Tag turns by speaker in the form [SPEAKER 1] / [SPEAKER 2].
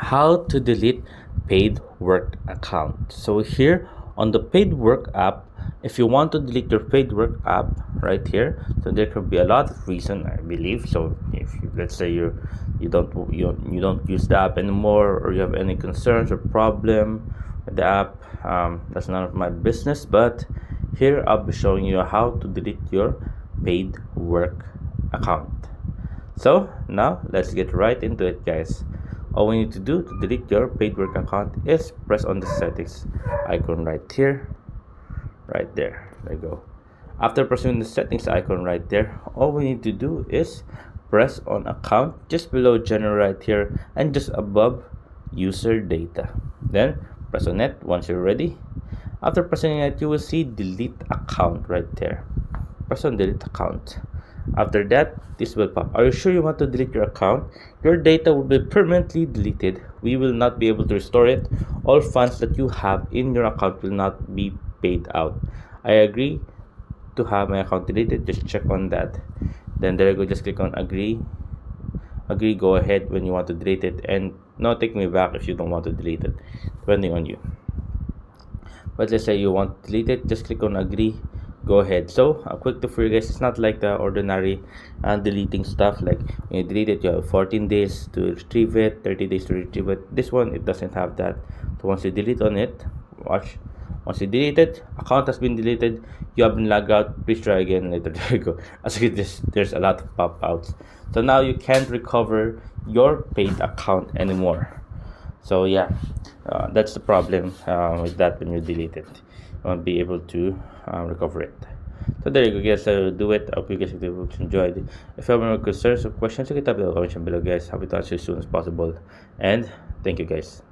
[SPEAKER 1] how to delete paid work account. So here on the paid work app, if you want to delete your paid work app right here, so there could be a lot of reason, I believe. So if you, let's say you don't use the app anymore, or you have any concerns or problem with the app, that's none of my business. But here I'll be showing you how to delete your paid work account. So now let's get right into it, guys. All we need to do to delete your paid work account is press on the settings icon right here, right there. There you go. After pressing the settings icon right there, all we need to do is press on account just below general right here and just above user data. Then press on it once you're ready. After pressing it, you will see delete account right there. Press on delete account. After that, this will pop. Are you sure you want to delete your account? Your data will be permanently deleted. We will not be able to restore it. All funds that you have in your account will not be paid out. I agree to have my account deleted. Just check on that. Then there you go. Just click on agree. Agree, go ahead when you want to delete it. And no, take me back if you don't want to delete it. Depending on you. But let's say you want to delete it. Just click on agree. Go ahead. So a quick tip for you guys, it's not like the ordinary deleting stuff. Like when you delete it, you have 14 days to retrieve it, 30 days to retrieve it. This one, it doesn't have that. So once you delete on it, watch, once you delete it, account has been deleted, you have been logged out. Please try again later. There you go. As you can see, there's a lot of pop outs. So now you can't recover your paid account anymore. So yeah, that's the problem with that. When you delete it, you won't be able to recover it. So there you go, guys. Do it. I hope you guys enjoyed. If you have any concerns or questions, you can type in the comment below, guys. Happy to answer as soon as possible. And thank you, guys.